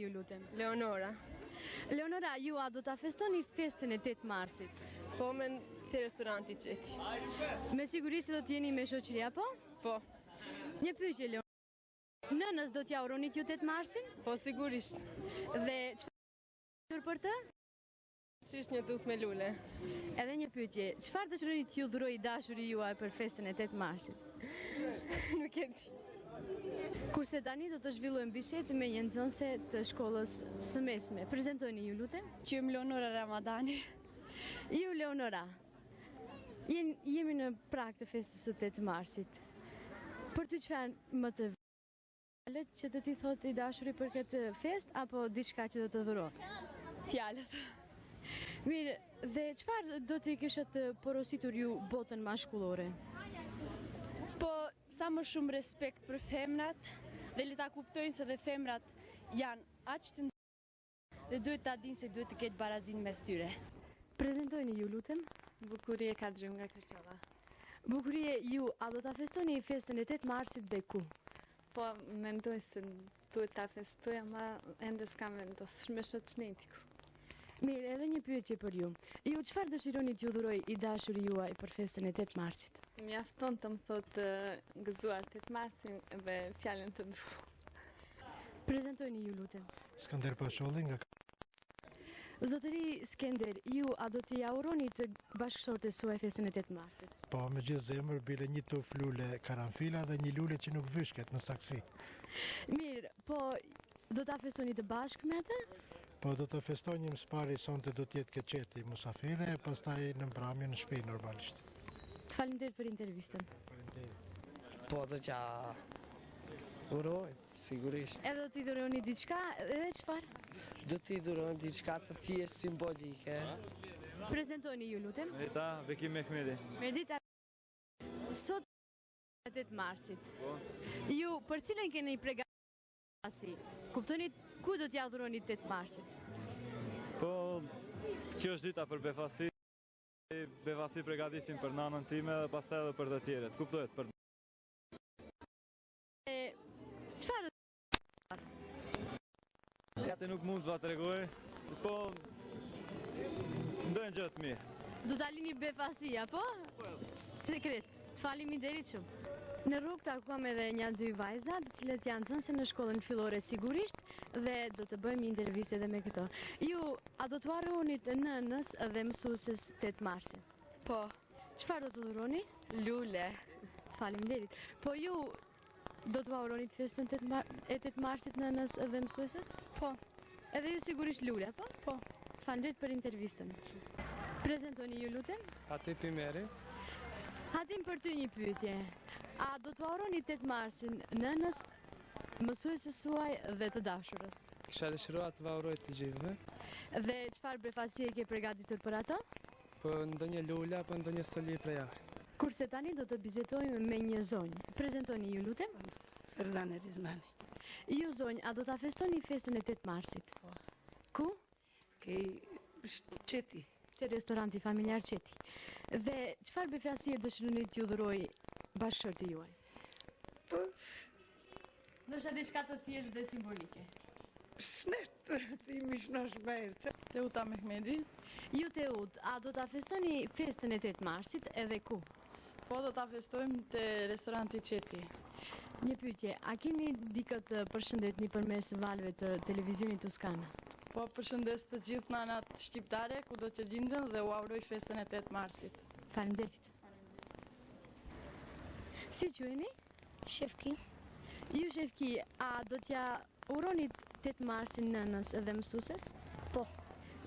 Ju lutem. Leonora. Leonora, ju a do ta festoni festën e 8 marsit? Po me te restoranti qeti. Me siguri se do t'jeni me shoqëri apo? Po. Një pyetje, Leonora. Nënës do t'ja uronit ju 8 marsin? Po sigurisht. Dhe çfarë për të? Qish një dhuk me lule. Edhe një pyetje, çfarë dëshironi t'ju dhurojë dashuri juaj për festën e 8 marsit? Nuk e di. Kurse tani do të zhvillojmë bisedë me një nxënëse të shkollës së mesme. Prezantojeni ju lutem. Qym Leonora Ramadani. Ju Leonora, jemi në prag të festës së 8 marsit. Për ty çfarë më të fjalët që të ti thotë i dashuri për këtë festë apo diçka që do të dhuron? Fjalët. Mirë, dhe çfarë do t'i kishit porositur ju botën maskullore? Po sa më shumë respekt për femrat dhe le ta kuptojnë se dhe femrat janë aq të dhe duhet ta dinë se duhet të ketë barazinë mes tyre. Prezantojeni ju lutem. Bukurie Kadrim nga Kërqova. Bukurie, ju a do ta festoni festën e 8 marsit dhe ku? Po mendoj se duhet ta festoj, ama ende s'kam vendosur me shoqënetiku. Mirë, edhe një pyetje për ju. Ju çfarë dëshironi t'ju dhuroj i dashuri juaj për festën e 8 marsit? Mjafton të më thotë gëzuar 8 marsin dhe fjalën të du. Prezantojeni ju lutem. Skënder Pasholli nga Zotëri Skender, ju a do t'i uroni të bashkësortes suaj festën e 8 marsit? Po, me gjithë zemër, bile një tuf lule karanfila dhe një lule që nuk vishket në saksi. Mirë, po do t'a festoni të bashkë me atë? Po, do të festonjim s'pari sonte do t'jetë keqeti musafire, e pastaj në mbrëmje në shtëpi normalisht. Të faleminderit për intervistën. Po, do t'ja uroj, sigurisht. Edhe do t'i dhuroni diçka, edhe çfarë? Do t'i dhuroj diçka të thjesht simbolike. Prezantoni ju lutem. Medita Bekim Mehmeti. Medita. Sot 8 marsit. Ju për cilën keni përgatitur? Kuptoni ku do t'ja dhuroni 8 marsit? Po, kjo është dita për befasi. Befasi përgatisim për nanën time dhe pastaj edhe për të tjerët. Kuptohet për çfarë? Ja të nuk mund t'va tregoj, po ndonjë gjë të mirë. Do ta lini befasi apo? Sekret. Faleminderit shumë. Në rrugë takuam edhe një dy vajza, të cilët janë nxënëse në shkollën fillore sigurisht dhe do të bëjmë intervistë edhe me këto. Ju a do t'u urronit nënës dhe mësueses 8 marsin? Po, Çfarë do të dhuroni? lule. Faleminderit. Po ju do t'u urronit festën e 8 marsit nënës dhe mësueses? Po. Edhe ju sigurisht lule, po? Po. Faleminderit për intervistën. Prezantoni ju lutem. Ati Pimeri. Hatim për ty një pyetje. A do t'u urroni 8 marsin nënës, mësueses suaj dhe të dashurës? Kisha dëshiruar të uroj të gjithëve. Dhe çfarë brefasie ke përgatitur për ato? Po ndonjë lule apo ndonjë stoli prej jashtë. Kurse tani do të bisedojmë me një zonjë. Prezantoni ju lutem. Ferdane Rizmani. Ju zonjë, a do ta festoni festën e 8 marsit? Ku? Kej qeti. Te restoranti familjar Qeti. Dhe çfarë befasie dëshironi t'ju dhuroj bashkëshorti juaj? Po, Ndoshta diçka të thjeshtë dhe simbolike. shnet, ti mi shnosh me erë. Teuta Mehmeti. Ju Teut, a do ta festoni festën e 8 marsit edhe ku? Po, do ta festojmë te restoranti Qeti. Një pyetje, a keni dikë të përshëndetni përmes valëve të televizionit Tuskana? Po, përshëndes të gjithë nanat shqiptare, ku do të gjenden dhe u auroj festën e 8 marsit. Faleminderit. Si quheni? Shefki. Ju Shefki, a do t'ja uronit 8 marsin nënës edhe mësuses? Po.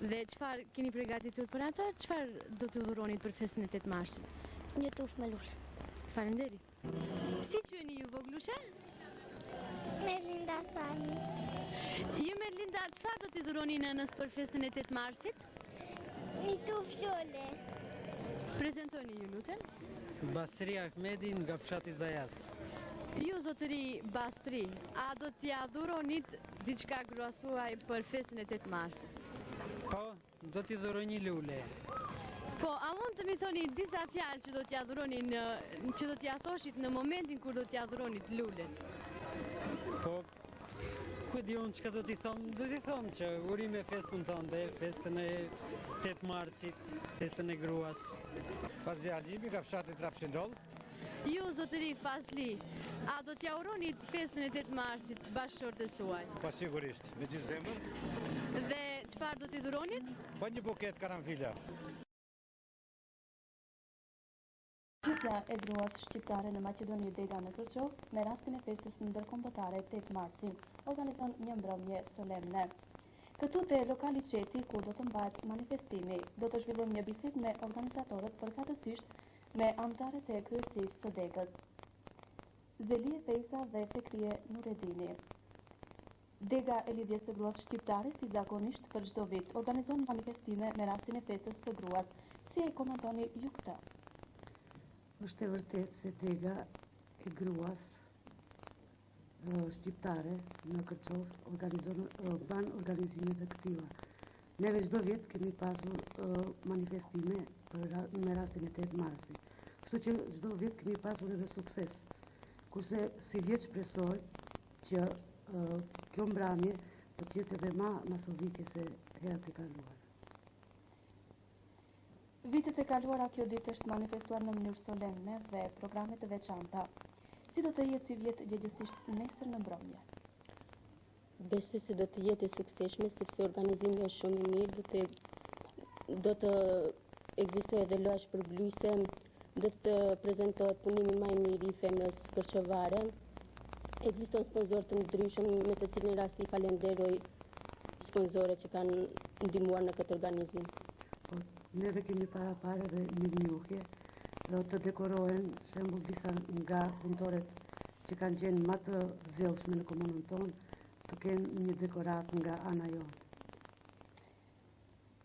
Dhe çfarë keni përgatitur për ato? Çfarë do t'u dhuronit për festën e 8 marsit? Një tufë me lule. Faleminderit. Si quheni ju voglushe? Merlinda Sani. Ju Merlinda, çfarë do t'i dhuroni nënës për festën e 8 marsit? Një tufë fjole. Prezentoni ju lutem. Basri Ahmedi nga fshati Zajas. Ju zotëri Bastri, a do t'ja dhuronit diçka gruas suaj për festën e 8 marsit? Po, do t'i dhuroj një lule. Po, a mund të mi thoni disa fjalë që do t'ja dhuronin, që do t'ja thoshit në momentin kur do t'ja dhuronit lulen? Po, ku di unë çka do t'i thom? Do t'i thom që urime festën tënde, festën e 8 marsit, festën e gruas. Fazli Alimi nga fshati Trapçindoll. Ju zotëri Fazli, a do t'ja uronit festën e 8 marsit bashkëshortes suaj? Po sigurisht, me gjithë zemër. Dhe çfarë do t'i dhuronit? Po një buket karanfila. Shqipja e gruas shqiptare në Maqedoni Dega në Kërçov, me rastin e festës ndërkombëtare 8 marsin, organizon një mbrëmje solemne. Këtu te lokali Qeti, ku do të mbahet manifestimi, do të zhvillojmë një bisedë me organizatorët përkatësisht me anëtarët e kryesisë së Degës. Zelie Fejsa dhe Fekrie Nuredini. Dega e lidhjes së gruas shqiptare, si zakonisht për çdo vit, organizon manifestime me rastin e festës së gruas. Si e komentoni ju këtë? Është e vërtet se Dega e gruas shqiptare në Kërçov ban organizime të këtilla. Neve çdo vit kemi pasur manifestime me rastin e 8 marsit. Kështu që çdo vit kemi pasur edhe sukses. Kurse si vjet shpresoj që kjo mbrëmje do të jetë edhe më masovike se herat e kaluara. Vitet e kaluara kjo ditë është manifestuar në mënyrë solemne dhe programe të veçanta. Si do të jetë si vjet gjëgjësisht nesër në mbrëmje? Besoj se do të jetë e suksesshme sepse organizimi është shumë i mirë, do të ekzistojë edhe lojë shpërblyese, do të prezantohet punimi më i mirë i femrës kërçovare. Ekziston sponsorë të ndryshëm me të cilin rast i falenderoj sponsorët që kanë ndihmuar në këtë organizim. Neve kemi para dhe mirënjohje, do të dekorohen shembull disa nga punëtorët që kanë qenë më të zellshme në komunën tonë, të kenë një dekorat nga ana jonë.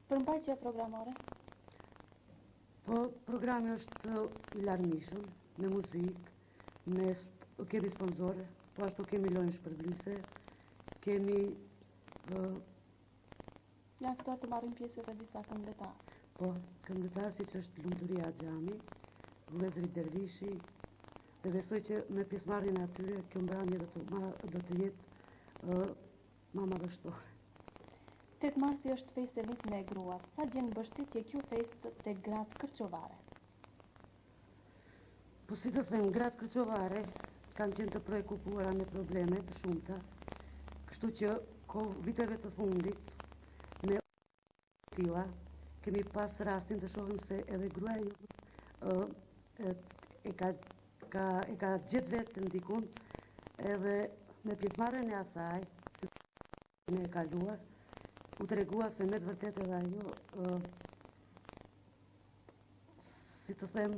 Përmbajtja programore? Po, programi është i larmishëm, me muzikë, kemi sponsorë, po ashtu kemi lojë shpërblyese, kemi janë këto të marrin pjesë edhe disa këngëtarë. Po, këngëtarë si që është Lumturia Xhami, Vëllezëri Dervishi, dhe besoj që me pjesëmarrjen e atyre kjo mbrëmje do të jetë më madhështore. 8 marsi është festë e vitme e gruas. Sa gjen mbështetje kjo festë tek gratë kërçovare? Po si të them, gratë kërçovare kanë qenë të prekupuara me probleme të shumta, kështu që viteve të fundit me tilla kemi pas rastin të shohim se edhe gruaja e ka gjetë vetë ndikun edhe me pjesëmarrjen e asaj, si me e kaluar, u tregua se me të vërtet edhe ajo, si të them,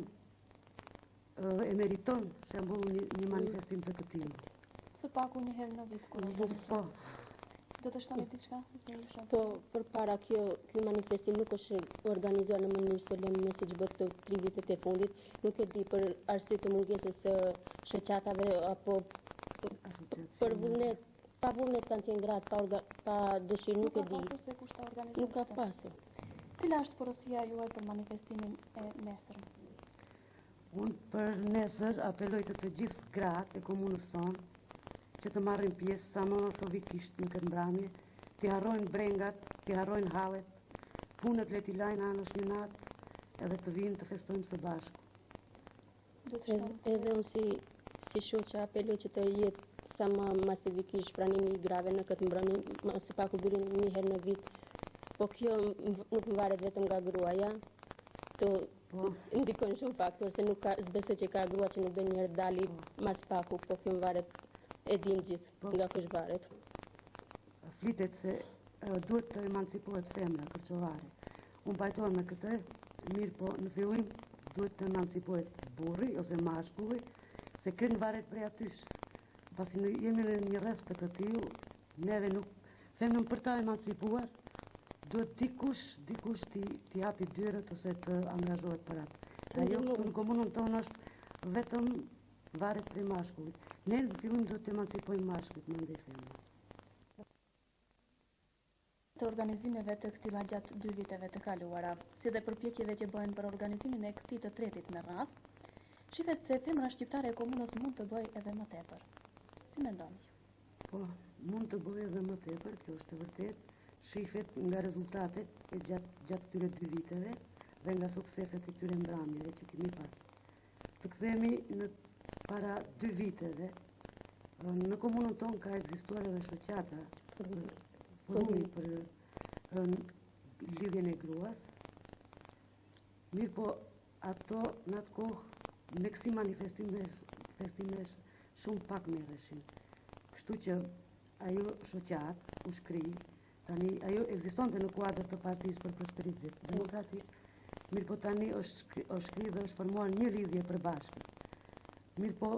e meriton shembull një manifestim të këtij. Së paku një herë në vit kur po. Do të shtoni diçka? Po, përpara kjo manifestim nuk është organizuar në mënyrë solemne siç bëhet këto 3 vitet e fundit, nuk e di për arsye të mungesës së shoqatave apo për vullnet, pa vullnet kanë qenë gratë, pa dëshirë, nuk e di. Nuk ka pasur se kush ta organizon. Nuk ka pasur. Cila është porosia juaj për manifestimin e nesër? Unë për nesër apeloj të gjithë gratë e komunës sonë që të marrin pjesë sa më masovikisht në këtë mbrëmje, t'i harrojnë brengat, t'i harrojnë hallet, punët le t'i lajnë anësh një natë, edhe të vinë të festojmë së bashku. Edhe unë si shoqë apeloj që të jetë sa më masivikisht pranimi i grave në këtë mbrëmje, më së paku bërin një herë në vit. Po kjo nuk më varet vetëm nga gruaja, të ndikojnë shumë faktor, se nuk ka, s'besoj që ka grua që nuk do njëherë dali mas paku, po kjo më varet, e dim gjithë nga kush varet. Flitet se duhet të emancipohet femra kërçovare. Unë pajton me këtë, mirë po në fillim duhet të emancipohet burri ose mashkulli, se këtë varet prej atysh. Pasi jemi në një rreth të këtill, neve nuk, femnën për ta emancipuar, duhet dikush t'i hapi dyrët ose të angazhohet për atë. Ajo në komunën tonë është vetëm varet prej mashkullit. Ne në fillim duhet të emancipojmë mashkullit, mendoj femra. Të organizimeve të këtilla gjatë 2 viteve të kaluara, si dhe përpjekjeve që bëhen për organizimin e këtij të tretit në radhë, shihet se femra shqiptare e komunës mund të bëjë edhe më tepër. Si mendoni? Po, mund të bëjë edhe më tepër, kjo është e vërtet. Shihet nga rezultatet e gjatë këtyre 2 viteve dhe nga sukseset e këtyre mbrëmjeve që kemi pas. Të kthehemi në para 2 viteve, në komunën tonë ka ekzistuar edhe shoqata forumi për lidhjen e gruas. Mirë po, ato në atë kohë me kësi manifestimesh shumë pak merreshin. Kështu që ajo shoqat u shkri, tani ajo ekzistonte në kuadër të Partisë për Prosperitet Demokratik, mirë po tani është shkri dhe është formuar një lidhje përbashkët. Mirë po,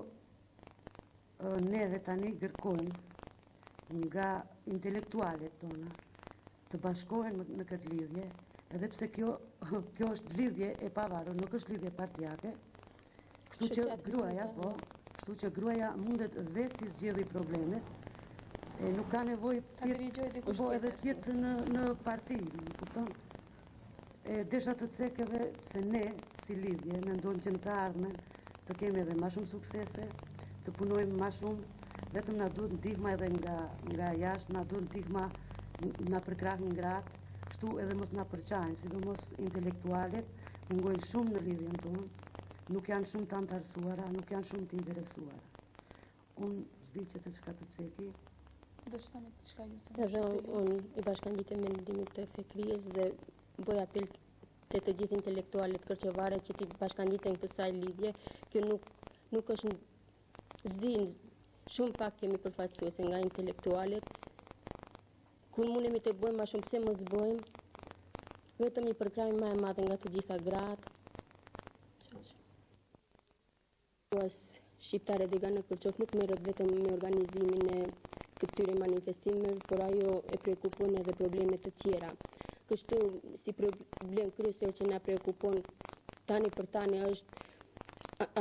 neve tani kërkojmë nga intelektualet tona të bashkohen në këtë lidhje, edhe pse kjo është lidhje e pavarur, nuk është lidhje partijake, kështu që gruaja mundet vetë të zgjedhë problemet, e nuk ka nevojë edhe tjetë në parti, kupton? Desha të cek edhe se ne, si lidhje, mendojmë që në të ardhmen të kemi edhe ma shumë suksese, të punojmë ma shumë, vetëm na duhet ndihma edhe nga jashtë, na duhet ndihma na përkrahin gratë, kështu edhe mos na përqajnë, sidomos intelektualet, mungojnë shumë në lidhjen tonë, nuk janë shumë të antarësuara, nuk janë shumë të interesuara. Unë s'di që të çka të ceki. Do shtoni diçka ju? Edhe unë i bashkangjitem me mendimin të Fekrijes dhe bëj apel te të gjithë intelektualet kërçovare që të bashkangjiten kësaj lidhje. Kjo nuk është s'di, shumë pak kemi përfaqësuese nga intelektualet. Kur mundemi të bëjmë ma shumë, pse mos bëjmë, vetëm një përkrajmë ma e madhe nga të gjitha gratë. Shqiptare Degana Kërçov nuk merret vetëm me organizimin e këtyre manifestimeve, por ajo e prekupon edhe probleme të tjera. Kështu si problem kryesor që na prekupon tani për tani është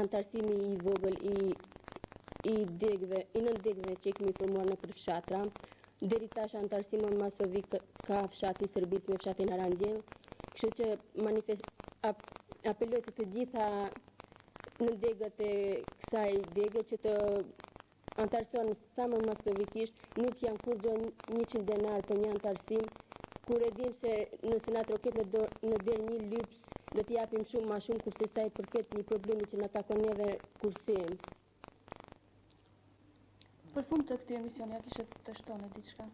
antarësimi i vogël i nëndegëve që kemi formuar në përfshatra. Deri tash antarësimon masovik ka fshati Sërbis me fshatin Arangjell, kështu që apeloj të gjitha nëndegët e kësaj degë që të antarëson sa më masovikisht, nuk janë kur gjo 100 denar për një antarësim, kur e dim se nëse na troket në der një lyps, do t'i japim shumë ma shumë kurse sa i përket një problemi që na takon neve kursim. Për fund të këtij emisioni, ja kishe të shtone diçka?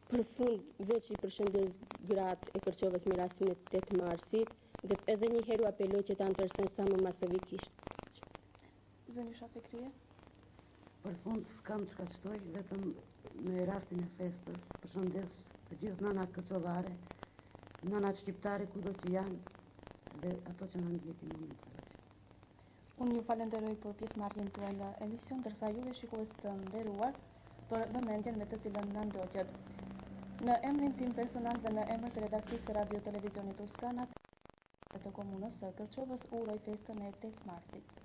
Për fund, veç i përshëndes gratë e Kërçovës me rastin e 8 marsit, dhe edhe një heru apeloj që të antarësojnë sa më masovikisht. Zënjusha Fekrije? Për fund s'kam çka të shtoj, vetëm në rastin e festës, përshëndes të gjithë nënat kërçovare, nënat shqiptare kudo që janë dhe ato që na ndjekin në momentin. Unë ju falenderoj për pjesëmarrjen tuaj në emision, ndërsa juve shikues të nderuar për vëmendjen me të cilën na ndoqët. Në emrin tim personal dhe në emër të redaksisë së Radio Televizionit Uskana të komunës së Kërçovës uroj festën e 8 marsit.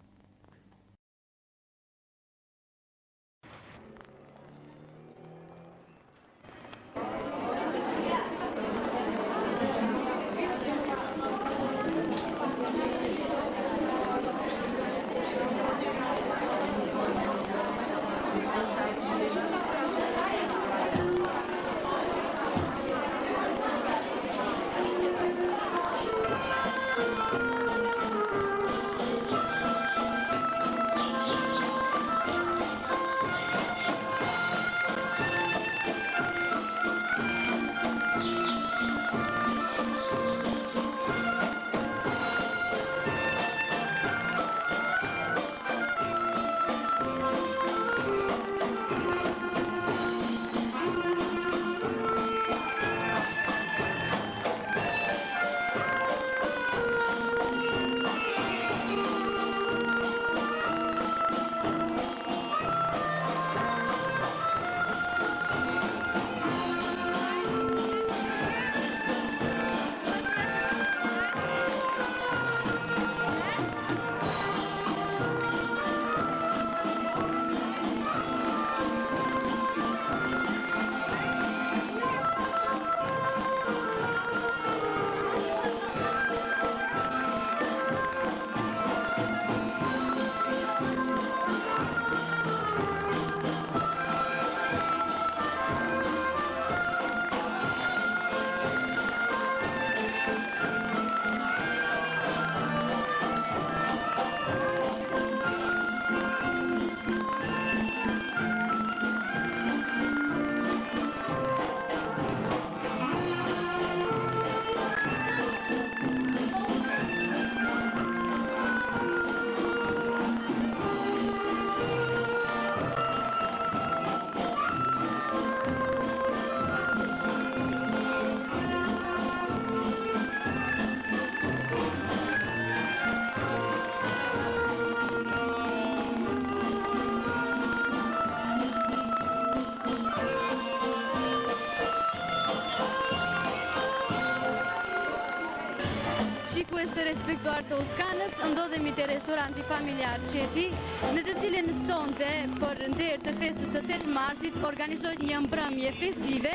të respektuar të Toskanës, ndodhemi te restoranti familjar Qeti, në të cilën sonte për nder të festës së 8 marsit organizohet një mbrëmje festive,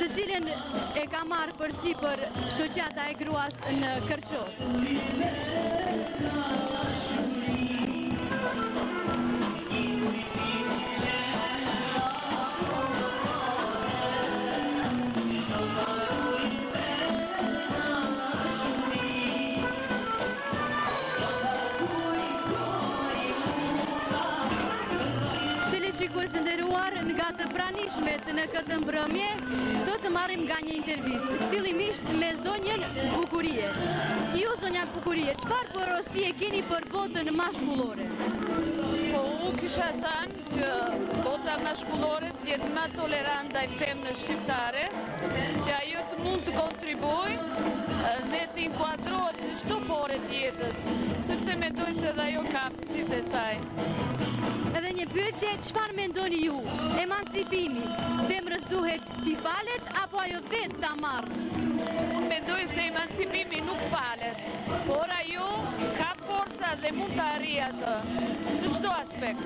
të cilën e ka marrë përsipër shoqata e gruas në Kërçov. Shikues të nderuar, nga të pranishmet në këtë mbrëmje, do të marrim nga një intervistë, fillimisht me zonjën Bukurie. Ju, zonja Bukurie, çfarë porosie keni për botën mashkullore? Po, u kisha thënë që bota mashkullore të jetë më tolerant ndaj femrës shqiptare, që ajo të mund të kontribuojë dhe të inkuadrohet në çdo pore të jetës, sepse mendoj se dhe ajo ka aftësitë e saj. Edhe një pyetje, çfarë mendoni ju? Emancipimi, femrës duhet t'i falet apo ajo vetë ta marrë? Unë mendoj se emancipimi nuk falet, por ajo ka forca dhe mund të arrijë atë në çdo aspekt.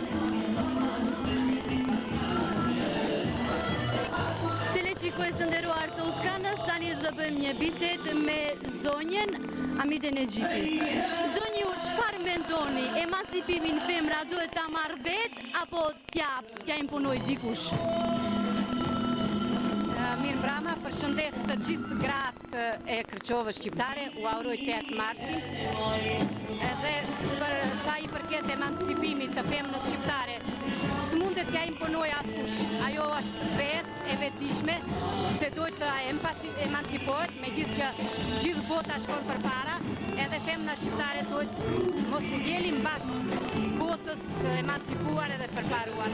Teleshikues të nderuar të Toskanës, tani do të bëjmë një bisedë me zonjën Amide Nexhipi. Zonju, çfarë mendoni? Emancipimin femra duhet ta marrë vetë apo t'ja imponoj dikush? Mirë mbrama, përshëndes të gjithë gratë e Kërçovës shqiptare, u auroj 8 marsin. Edhe për sa i përket emancipimit të femrës shqiptare, s'mundet t'ja imponoj askush. Ajo është vetë e vetëdijshme se duhet të emancipohet, megjithë që gjithë bota shkon përpara, edhe femra shqiptare duhet mos ngeli mbas botës emancipuar edhe përparuar.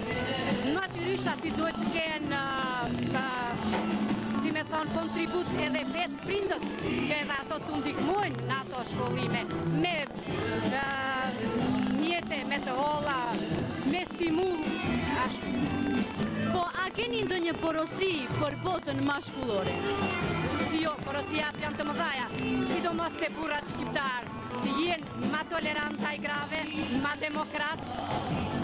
Natyrisht aty duhet të kenë si me thonë, kontribut edhe vetë prindët, që edhe ato të ndihmojnë në ato shkollime, me mjete, me të holla, me stimul. Po, a keni ndonjë porosi për botën mashkullore? Si jo, porosiat janë të mëdhaja, sidomos të burrat shqiptar, të jenë ma tolerant taj grave, ma demokrat,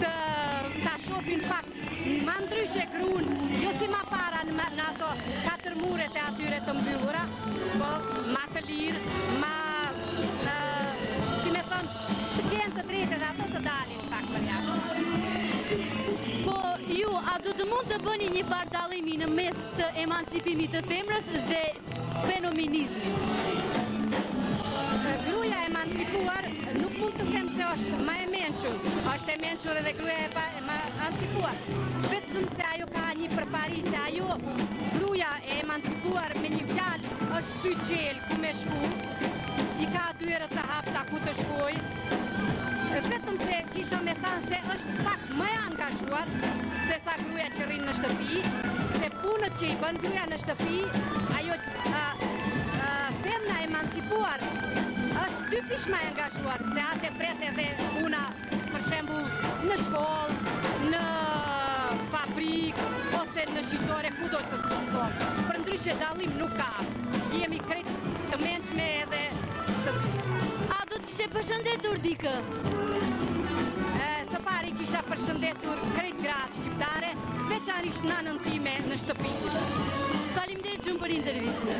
ta shohin pak ma ndryshe grun, jo si ma para në ato 4 muret e atyre të mbyllura, po ma të lirë, ma, si me thonë, të kenë të drejtë dhe ato të dalin pak për jashtë. Po, ju, a do të mund të bëni një bardallimi në mes të emancipimit të femrës dhe fenomenizmit? Gruaja emancipuar nuk mund të them se është ma e mençur, është e mençur edhe gruaja e emancipuar. Vetëm se ajo ka një përpari, se ajo gruaja e emancipuar me një fjalë është sy qel ku me shku, i ka dyert të hapta ku të shkoj. Vetëm se kisha me thanë se është pak më e angazhuar se sa gruaja që rrinë në shtëpi, se punët që i bën gruaja në shtëpi, ajo femra emancipuar është 2 fish më e angazhuar, se atë pret edhe puna, për shembull, në shkollë, në fabrikë, ose në shitore, ku do të thonë. Për ndryshe dallim nuk ka. Jemi krejt të mençme edhe të A do të kishe përshëndetur dikë? Së pari kisha përshëndetur krejt gratë shqiptare, veçanërisht nanën time në shtëpi. Faleminderit shumë për intervistën.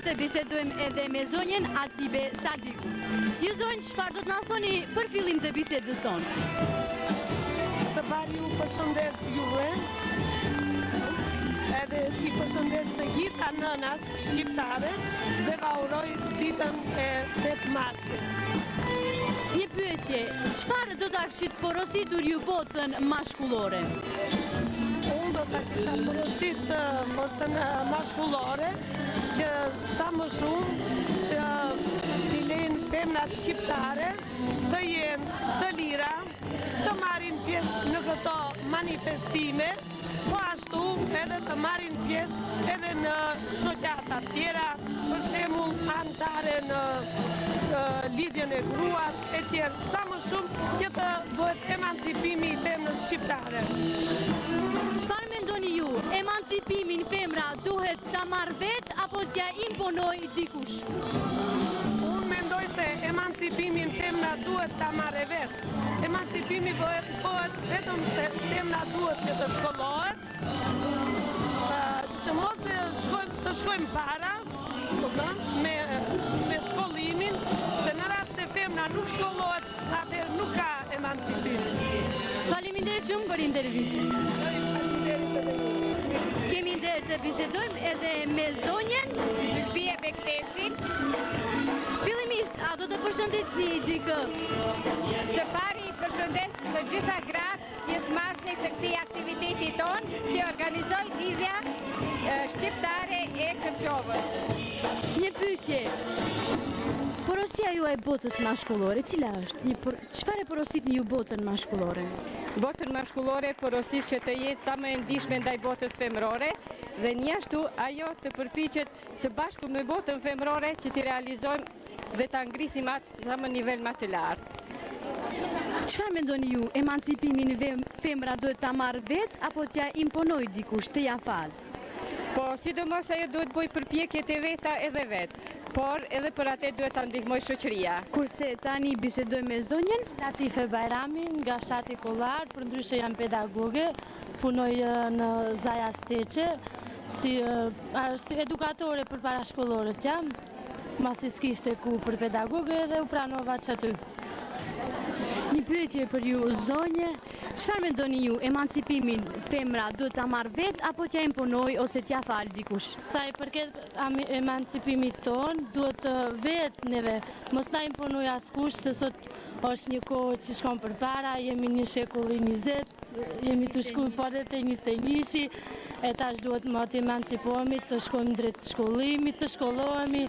Të bisedojmë edhe me zonjën Atibe Sadiku. Ju zonjë, çfarë do të na thoni për fillim të bisedës sonë? Së pari ju përshëndes juve, edhe ti përshëndes të gjitha nënat shqiptare dhe vauroj ditën e 8 marsit. Një pyetje, çfarë do ta kishit porositur ju botën mashkullore? Unë do ta kisha porosit botën mashkullore që sa më shumë t'i lejnë femrat shqiptare të jenë të lira, të marrin pjesë në këto manifestime, po ashtu edhe të marrin pjesë edhe në shoqata tjera, për shembull anëtare në lidhjen e gruas e tjerë, sa më shumë që të bëhet emancipimi i femrës shqiptare. Çfarë mendoni ju? Emancipimin femra duhet ta marrë vetë apo t'ja imponoj dikush? Unë mendoj se emancipimin femra duhet ta marrë vetë. Emancipimi bëhet vetëm se femra duhet që të shkollohet, të mos të shkojmë para me shkollimin, se në rast se femra nuk shkollohet, atëherë nuk ka emancipim. Faleminderit shumë për intervistën. Kemi nder të bisedojmë edhe me zonjen Zylfie Bekteshin. Fillimisht, a do të përshëndetni dikë? Së pari i përshëndes të gjitha gratë pjesëmarrëse të këtij aktiviteti ton që organizoi lidhja shqiptare e Kërçovës. Një pyetje. Porosia juaj botës mashkullore, cila është? Çfarë porositni ju botën mashkullore? Botën mashkullore porosis që të jetë sa më e ndihshme ndaj botës femërore dhe njashtu ajo të përpiqet së bashku me botën femërore që t'i realizojmë dhe ta ngrisim atë sa më nivel më të lartë. Çfarë mendoni ju? Emancipimin femra duhet ta marrë vetë apo t'ja imponoj dikush të ja fal? Po, sidomos ajo duhet bëj përpjekjet e veta edhe vetë, por edhe për atë duhet ta ndihmoj shoqëria. Kurse tani bisedoj me zonjen Latife Bajrami nga fshati Kollar, përndryshe jam pedagoge, punoj në Zaja Steqe, si edukatore për parashkolloret jam, masi s'kishte ku për pedagoge dhe u pranova që aty. Një pyetje për ju zonje, çfarë mendoni ju? Emancipimin femra duhet ta marrë vetë apo t'ja imponoj ose t'ja fal dikush? Sa i përket emancipimit ton, duhet vetë neve, mos na imponoj askush, se sot është një kohë që shkon përpara, jemi në shekulli 20, jemi të shkuar po edhe te 21-shi, e tash duhet më të emancipohemi, të shkojmë drejt shkollimit, të shkollohemi,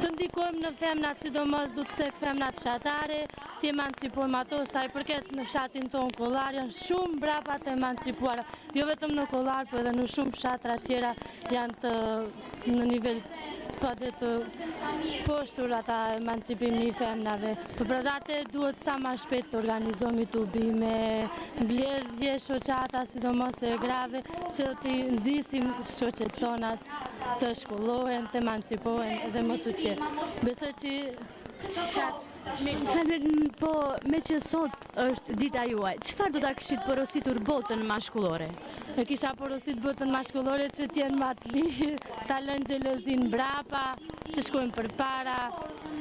të ndikojmë në femnat, sidomos duhet cek femnat fshatare, të emancipojmë ato, sa i përket në fshatin ton Kollar, janë shumë brapa të emancipuara, jo vetëm në Kollar, por edhe në shumë fshatra tjera janë në nivel të poshtur ata emancipimi i femnave. Për atë duhet sa më shpejt të organizohemi të ubime, mbledhje shoqata, sidomos e grave, që të nxisim shoqet tonat të shkollohen, të emancipohen dhe më të qe. Besoj që po, me që sot është dita juaj, çfarë do ta kishit porositur botën mashkullore? E kisha porosit botën mashkullore që t'jenë më të lirë, ta lënë xhelozin brapa, të shkojnë përpara,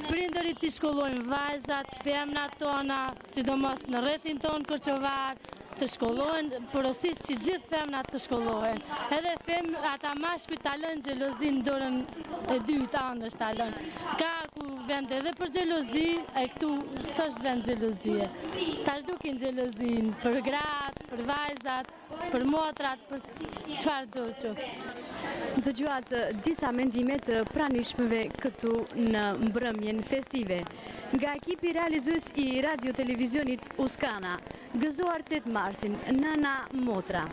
prindërit t'i shkollojnë vajzat, femnat tona, sidomos në rrethin ton kërçovar, të shkollohen, porosis që gjithë femnat të shkollohen. Edhe ata mashkujt ta lënë xhelozin dorën e dytë anësh ta lënë. Ka ku vend edhe për xhelozi, e këtu s'është vend xhelozie. Ta zhdukin xhelozin për gratë, për vajzat, për motrat, për çfarë do që. Dëgjuat disa mendime të pranishmëve këtu në mbrëmjen festive. Nga ekipi realizues i radio televizionit Uskana, gëzuar 8 marsin, Nana Motra.